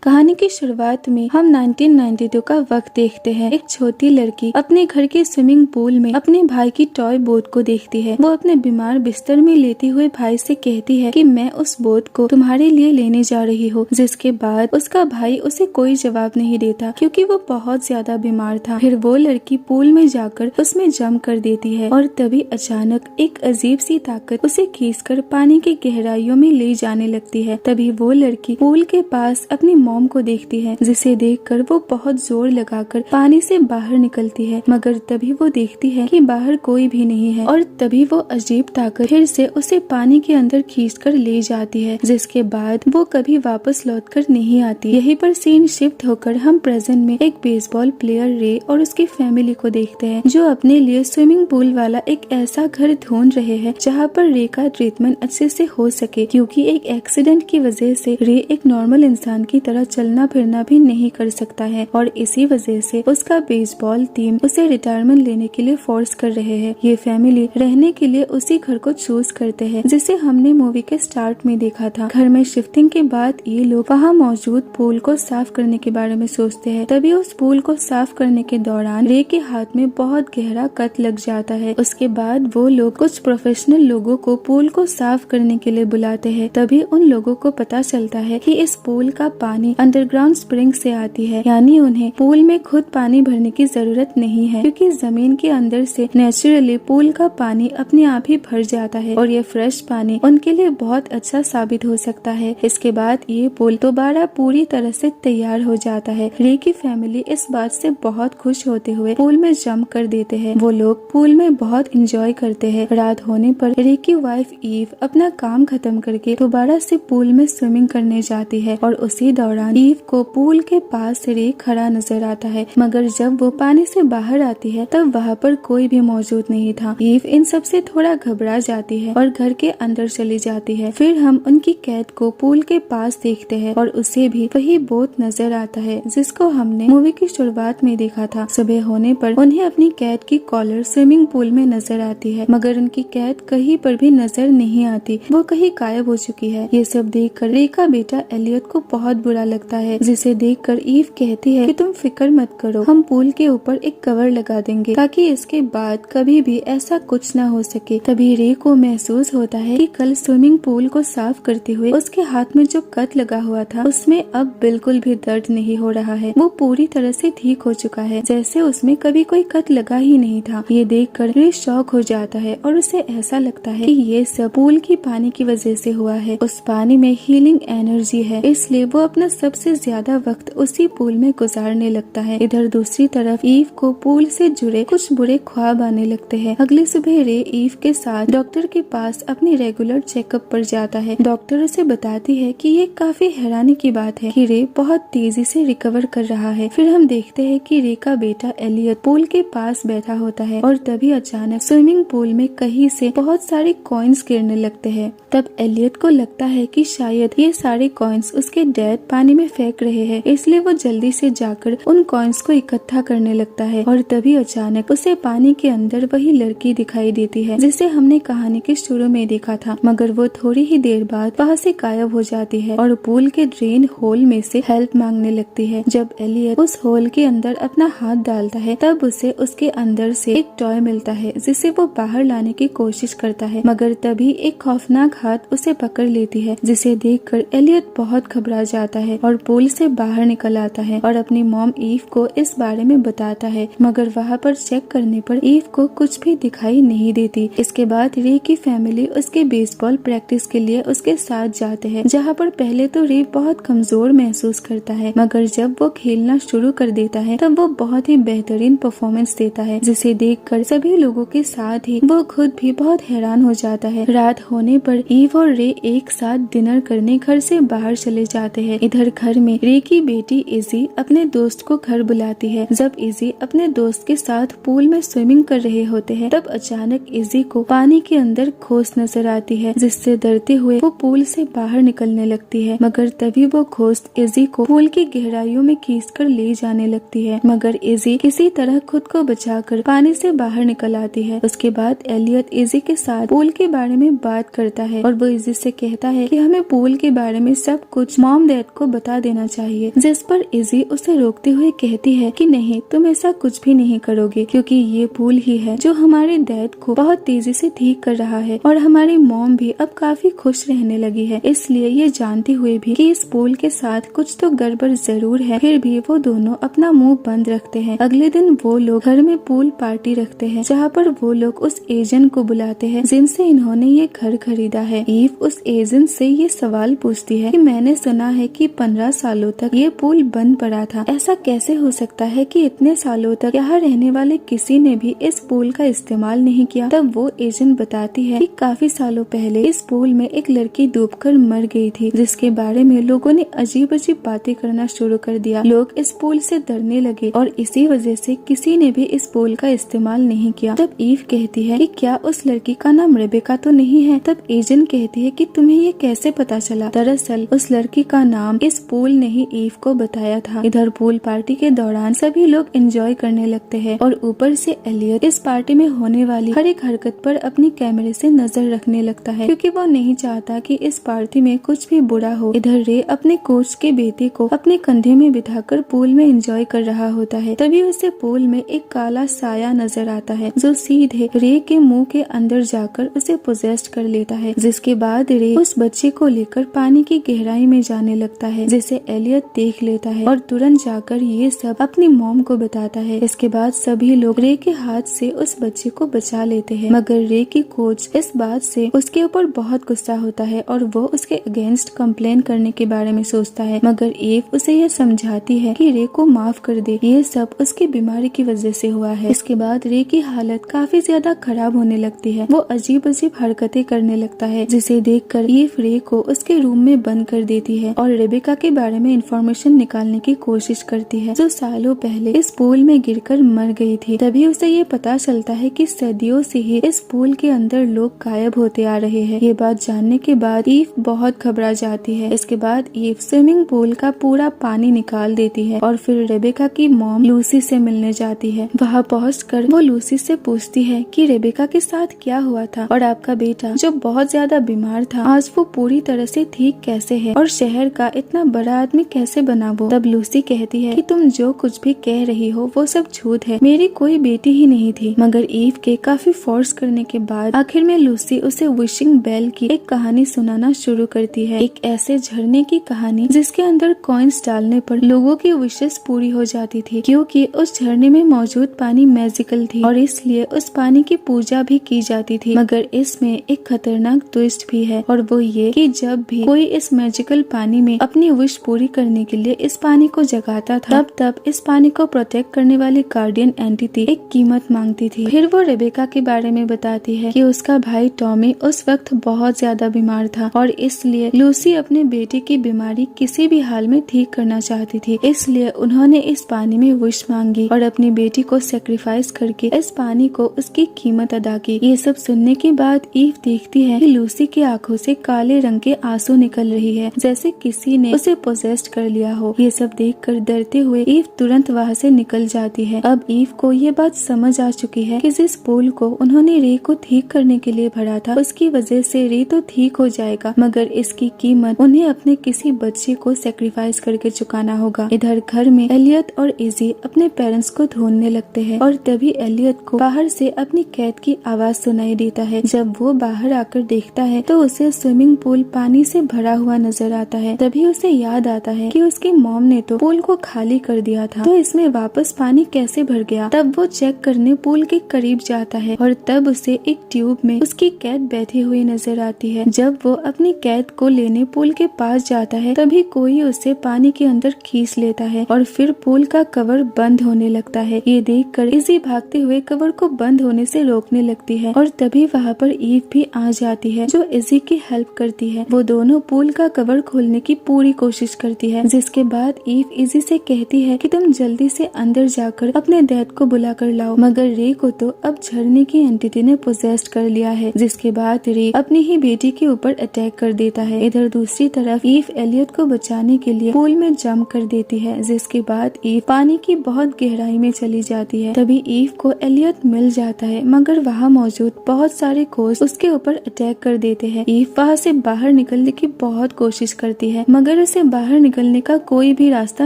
कहानी की शुरुआत में हम 1992 का वक्त देखते हैं। एक छोटी लड़की अपने घर के स्विमिंग पूल में अपने भाई की टॉय बोट को देखती है। वो अपने बीमार बिस्तर में लेते हुए भाई से कहती है कि मैं उस बोट को तुम्हारे लिए लेने जा रही हूँ। जिसके बाद उसका भाई उसे कोई जवाब नहीं देता क्योंकि वो बहुत ज्यादा बीमार था। फिर वो लड़की पूल में जाकर उसमें जंप कर देती है और तभी अचानक एक अजीब सी ताकत उसे खींचकर पानी की गहराइयों में ले जाने लगती है। तभी वो लड़की पूल के पास अपनी मॉम को देखती है, जिसे देखकर वो बहुत जोर लगाकर पानी से बाहर निकलती है। मगर तभी वो देखती है कि बाहर कोई भी नहीं है और तभी वो अजीब ताकत फिर से उसे पानी के अंदर खींचकर ले जाती है, जिसके बाद वो कभी वापस लौटकर नहीं आती। यहीं पर सीन शिफ्ट होकर हम प्रेजेंट में एक बेसबॉल प्लेयर रे और उसकी फैमिली को देखते हैं, जो अपने लिए स्विमिंग पूल वाला एक ऐसा घर ढूंढ रहे हैं जहाँ पर रे का ट्रीटमेंट अच्छे से हो सके, क्योंकि एक एक्सीडेंट की वजह से रे एक नॉर्मल इंसान की तरह चलना फिरना भी नहीं कर सकता है और इसी वजह से उसका बेसबॉल टीम उसे रिटायरमेंट लेने के लिए फोर्स कर रहे हैं। ये फैमिली रहने के लिए उसी घर को चूज करते हैं जिसे हमने मूवी के स्टार्ट में देखा था। घर में शिफ्टिंग के बाद ये लोग वहाँ मौजूद पूल को साफ करने के बारे में सोचते हैं। तभी उस पूल को साफ करने के दौरान रे के हाथ में बहुत गहरा कट लग जाता है। उसके बाद वो लोग कुछ प्रोफेशनल लोगों को पूल को साफ करने के लिए बुलाते हैं। तभी उन लोगों को पता चलता है कि इस पूल का पानी अंडरग्राउंड स्प्रिंग से आती है, यानी उन्हें पूल में खुद पानी भरने की जरूरत नहीं है, क्योंकि जमीन के अंदर से नेचुरली पूल का पानी अपने आप ही भर जाता है और ये फ्रेश पानी उनके लिए बहुत अच्छा साबित हो सकता है। इसके बाद ये पूल दोबारा पूरी तरह से तैयार हो जाता है। रे की फैमिली इस बात से बहुत खुश होते हुए पूल में जंप कर देते हैं। वो लोग पूल में बहुत इंजॉय करते हैं। रात होने पर रे की वाइफ ईव अपना काम खत्म करके दोबारा से पूल में स्विमिंग करने जाती है और उसी दौरान ईव को पूल के पास रे खड़ा नजर आता है। मगर जब वो पानी से बाहर आती है तब वहाँ पर कोई भी मौजूद नहीं था। ईव इन सब से थोड़ा घबरा जाती है और घर के अंदर चली जाती है। फिर हम उनकी कैद को पूल के पास देखते हैं और उसे भी वही बोट नजर आता है जिसको हमने मूवी की शुरुआत में देखा था। सुबह होने पर उन्हें अपनी कैद की कॉलर स्विमिंग पूल में नजर आती है, मगर उनकी कैद कहीं पर भी नजर नहीं आती। वो कहीं गायब हो चुकी है। ये सब देखकर रे का बेटा एलियट को बहुत बुरा लगता है, जिसे देखकर ईव कहती है कि तुम फिक्र मत करो, हम पूल के ऊपर एक कवर लगा देंगे ताकि इसके बाद कभी भी ऐसा कुछ ना हो सके। तभी रे को महसूस होता है कि कल स्विमिंग पूल को साफ करते हुए उसके हाथ में जो कट लगा हुआ था उसमें अब बिल्कुल भी दर्द नहीं हो रहा है। वो पूरी तरह से ठीक हो चुका है, जैसे उसमें कभी कोई कट लगा ही नहीं था। ये देखकर रे शॉक हो जाता है और उसे ऐसा लगता है कि ये सब पूल की पानी की वजह से हुआ है। उस पानी में हीलिंग एनर्जी है, इसलिए वो अपना सबसे ज्यादा वक्त उसी पूल में गुजारने लगता है। इधर दूसरी तरफ ईव को पूल से जुड़े कुछ बुरे ख्वाब आने लगते हैं। अगली सुबह रे ईव के साथ डॉक्टर के पास अपनी रेगुलर चेकअप पर जाता है। डॉक्टर उसे बताती है कि ये काफी हैरानी की बात है कि रे बहुत तेजी से रिकवर कर रहा है। फिर हम देखते हैं कि रे का बेटा एलियट पूल के पास बैठा होता है और तभी अचानक स्विमिंग पूल में कहीं से बहुत सारे कॉइन्स गिरने लगते हैं। तब एलियट को लगता है कि शायद ये सारे कॉइन्स उसके डैड पानी में फेंक रहे हैं, इसलिए वो जल्दी से जाकर उन कॉइन्स को इकट्ठा करने लगता है और तभी अचानक उसे पानी के अंदर वही लड़की दिखाई देती है जिसे हमने कहानी के शुरू में देखा था। मगर वो थोड़ी ही देर बाद वहाँ से गायब हो जाती है और पूल के ड्रेन होल में से हेल्प मांगने लगती है। जब एलियट उस होल के अंदर अपना हाथ डालता है तब उसे उसके अंदर से एक टॉय मिलता है जिसे वो बाहर लाने की कोशिश करता है, मगर तभी एक खौफनाक हाथ उसे पकड़ लेती है, जिसे देखकर एलियट बहुत घबरा जाता है और पूल से बाहर निकल आता है और अपनी मॉम ईव को इस बारे में बताता है। मगर वहाँ पर चेक करने पर ईव को कुछ भी दिखाई नहीं देती। इसके बाद रे की फैमिली उसके बेसबॉल प्रैक्टिस के लिए उसके साथ जाते हैं, जहाँ पर पहले तो रे बहुत कमजोर महसूस करता है, मगर जब वो खेलना शुरू कर देता है तब वो बहुत ही बेहतरीन परफॉर्मेंस देता है, जिसे देखकर सभी लोगों के साथ ही वो खुद भी बहुत हैरान हो जाता है। रात होने पर ईव और रे एक साथ डिनर करने घर से बाहर चले जाते हैं। इधर घर में रे की बेटी इजी अपने दोस्त को घर बुलाती है। जब इजी अपने दोस्त के साथ पूल में स्विमिंग कर रहे होते हैं तब अचानक इजी को पानी के अंदर खोस नजर आती है, जिससे डरते हुए वो पूल से बाहर निकलने लगती है। मगर तभी वो खोस इजी को पूल की गहराइयों में खींचकर ले जाने लगती है, मगर इजी किसी तरह खुद को बचाकर पानी से बाहर निकल आती है। उसके बाद एलियट इजी के साथ पूल के बारे में बात करता है और वो इजी से कहता है कि हमें पूल के बारे में सब कुछ मॉम डैड को बता देना चाहिए, जिस पर इजी उसे रोकते हुए कहती है कि नहीं, तुम ऐसा कुछ भी नहीं करोगे, क्योंकि ये पूल ही है जो हमारे डैड को बहुत तेजी से ठीक कर रहा है और हमारी मॉम भी अब काफी खुश रहने लगी है। इसलिए ये जानते हुए भी कि इस पूल के साथ कुछ तो गड़बड़ जरूर है, फिर भी वो दोनों अपना मुंह बंद रखते हैं। अगले दिन वो लोग घर में पूल पार्टी रखते हैं, जहाँ पर वो लोग उस एजेंट को बुलाते हैं जिनसे इन्होंने ये घर खरीदा है। ईव उस एजेंट से ये सवाल पूछती है कि मैंने सुना है कि 15 सालों तक ये पूल बंद पड़ा था, ऐसा कैसे हो सकता है कि इतने सालों तक यहाँ रहने वाले किसी ने भी इस पूल का इस्तेमाल नहीं किया। तब वो एजेंट बताती है कि काफी सालों पहले इस पूल में एक लड़की डूबकर मर गई थी, जिसके बारे में लोगों ने अजीब अजीब बातें करना शुरू कर दिया। लोग इस पूल से डरने लगे और इसी वजह से किसी ने भी इस पूल का इस्तेमाल नहीं किया। तब ईव कहती है कि क्या उस लड़की का नाम रेबेका तो नहीं है? तब एजेंट कहती है कि तुम्हें ये कैसे पता चला? दरअसल उस लड़की का नाम इस पूल ने ही ईव को बताया था। इधर पूल पार्टी के दौरान सभी लोग एंजॉय करने लगते हैं और ऊपर से एलियट इस पार्टी में होने वाली हर एक हरकत पर अपनी कैमरे से नजर रखने लगता है, क्योंकि वो नहीं चाहता कि इस पार्टी में कुछ भी बुरा हो। इधर रे अपने कोच के बेटे को अपने कंधे में बिठाकर पूल में एंजॉय कर रहा होता है। तभी उसे पूल में एक काला साया नजर आता है जो सीधे रे के मुंह के अंदर जाकर उसे पोजेस्ट कर लेता है, जिसके बाद रे उस बच्चे को लेकर पानी की गहराई में जाने लगता है, जिसे एलियट देख लेता है और तुरंत जाकर ये सब अपनी मॉम को बताता है। इसके बाद सभी लोग रे के हाथ से उस बच्चे को बचा लेते हैं, मगर रे की कोच इस बात से उसके ऊपर बहुत गुस्सा होता है और वो उसके अगेंस्ट कंप्लेन करने के बारे में सोचता है, मगर ईव उसे यह समझाती है कि रे को माफ कर दे, ये सब उसकी बीमारी की वजह से हुआ है। इसके बाद रे की हालत काफी ज्यादा खराब होने लगती है। वो अजीब अजीब हरकतें करने लगता है, जिसे देखकर ईव रे को उसके रूम में बंद कर देती है और रेबेका के बारे में इंफॉर्मेशन निकालने की कोशिश करती है, जो सालों पहले इस पूल में गिरकर मर गई थी। तभी उसे ये पता चलता है कि सदियों से ही इस पूल के अंदर लोग गायब होते आ रहे हैं। ये बात जानने के बाद ईव बहुत घबरा जाती है। इसके बाद ईव स्विमिंग पूल का पूरा पानी निकाल देती है और फिर रेबेका की मॉम लूसी से मिलने जाती है। वहाँ पहुंचकर वो लूसी से पूछती है कि रेबेका के साथ क्या हुआ था और आपका बेटा जो बहुत ज्यादा बीमार था, आज वो पूरी तरह से ठीक कैसे है और शहर का इतना बड़ा आदमी कैसे बना वो? तब लूसी कहती है कि तुम जो कुछ भी कह रही हो वो सब झूठ है, मेरी कोई बेटी ही नहीं थी। मगर ईव के काफी फोर्स करने के बाद आखिर में लूसी उसे विशिंग बेल की एक कहानी सुनाना शुरू करती है, एक ऐसे झरने की कहानी जिसके अंदर कॉइन्स डालने पर लोगों की विशेष पूरी हो जाती थी, क्योंकि उस झरने में मौजूद पानी मैजिकल थी और इसलिए उस पानी की पूजा भी की जाती थी। मगर इसमें एक खतरनाक ट्विस्ट भी है और वो ये कि जब भी कोई इस मैजिकल पानी में अपनी विश पूरी करने के लिए इस पानी को जगाता था, तब इस पानी को प्रोटेक्ट करने वाली गार्डियन एंटिटी एक कीमत मांगती थी। फिर वो रेबेका के बारे में बताती है कि उसका भाई टॉमी उस वक्त बहुत ज्यादा बीमार था और इसलिए लूसी अपने बेटे की बीमारी किसी भी हाल में ठीक करना चाहती थी, इसलिए उन्होंने इस पानी में विश मांगी और अपनी बेटी को सेक्रीफाइस करके इस पानी को उसकी कीमत अदा की। ये सब सुनने के बाद ईव देखती है कि लूसी की आंखों से काले रंग के आंसू निकल रही है, जैसे किसी ने उसे पोजेस्ट कर लिया हो। ये सब देखकर डरते हुए ईव तुरंत वहाँ से निकल जाती है। अब ईव को ये बात समझ आ चुकी है कि जिस पूल को उन्होंने रे को ठीक करने के लिए भरा था, उसकी वजह से रे तो ठीक हो जाएगा, मगर इसकी कीमत उन्हें अपने किसी बच्चे को सेक्रीफाइस करके चुकाना होगा। इधर घर में एलियट और इजी अपने पेरेंट्स को ढूंढने लगते हैं और तभी एलियट को बाहर से अपनी कैट की आवाज सुनाई देता है। जब वो बाहर आकर देखता है तो उसे स्विमिंग पूल पानी से भरा हुआ नजर आता है। तभी उसे याद आता है कि उसकी मॉम ने तो पूल को खाली कर दिया था, तो इसमें वापस पानी कैसे भर गया। तब वो चेक करने पूल के करीब जाता है और तब उसे एक ट्यूब में उसकी कैट बैठी हुई नजर आती है। जब वो अपनी कैट को लेने पूल के पास जाता है, तभी कोई उसे पानी के अंदर खींच लेता है और फिर पूल का कवर बंद होने लगता है। ये देखकर इजी भागते हुए कवर को बंद होने से रोकने लगती है और तभी वहाँ पर ईव भी आ जाती है, जो इजी की हेल्प करती है। वो दोनों पूल का कवर खोलने की पूरी कोशिश करती है, जिसके बाद ईव इजी से कहती है कि तुम जल्दी से अंदर जाकर अपने डैड को बुला कर लाओ। मगर रे को तो अब झरने की एंटिटी ने पोजेस्ट कर लिया है, जिसके बाद रे अपनी ही बेटी के ऊपर अटैक कर देता है। इधर दूसरी तरफ ईव एलियट को बचाने के लिए पूल में जंप कर देती है, जिसके बाद ईव पानी की बहुत गहराई में चली जाती है। तभी ईव को एलियट मिल जाता है, मगर वहाँ मौजूद बहुत सारे घोस्ट उसके ऊपर अटैक कर देते हैं। ईव वहाँ से बाहर निकलने की बहुत कोशिश करती है, मगर मगर उसे बाहर निकलने का कोई भी रास्ता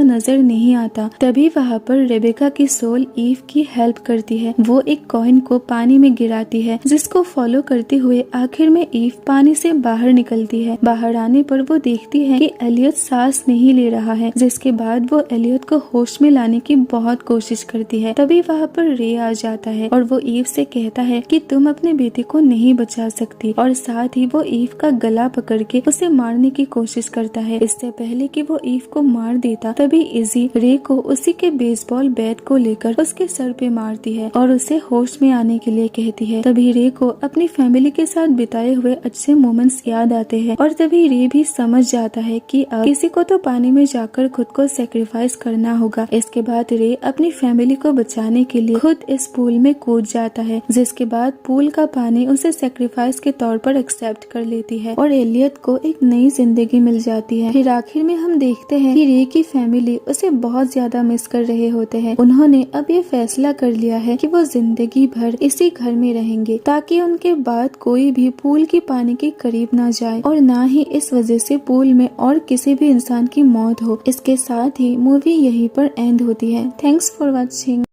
नजर नहीं आता। तभी वहाँ पर रेबेका की सोल ईव की हेल्प करती है। वो एक कॉइन को पानी में गिराती है, जिसको फॉलो करते हुए आखिर में ईव पानी से बाहर निकलती है। बाहर आने पर वो देखती है कि एलियट सांस नहीं ले रहा है, जिसके बाद वो एलियट को होश में लाने की बहुत कोशिश करती है। तभी वहाँ पर रे आ जाता है और वो ईव से कहता है कि तुम अपने बेटे को नहीं बचा सकती, और साथ ही वो ईव का गला पकड़ के उसे मारने की कोशिश करता है। इससे पहले कि वो ईव को मार देता, तभी इजी रे को उसी के बेसबॉल बैट को लेकर उसके सर पे मारती है और उसे होश में आने के लिए कहती है। तभी रे को अपनी फैमिली के साथ बिताए हुए अच्छे मोमेंट्स याद आते हैं और तभी रे भी समझ जाता है कि अब किसी को तो पानी में जाकर खुद को सेक्रीफाइस करना होगा। इसके बाद रे अपनी फैमिली को बचाने के लिए खुद इस पूल में कूद जाता है, जिसके बाद पूल का पानी उसे सेक्रीफाइस के तौर पर एक्सेप्ट कर लेती है और एलियट को एक नई जिंदगी मिल जाती है। फिर आखिर में हम देखते हैं कि रे की फैमिली उसे बहुत ज्यादा मिस कर रहे होते हैं। उन्होंने अब ये फैसला कर लिया है कि वो जिंदगी भर इसी घर में रहेंगे, ताकि उनके बाद कोई भी पूल की पानी के करीब ना जाए और ना ही इस वजह से पूल में और किसी भी इंसान की मौत हो। इसके साथ ही मूवी यहीं पर एंड होती है। Thanks for watching.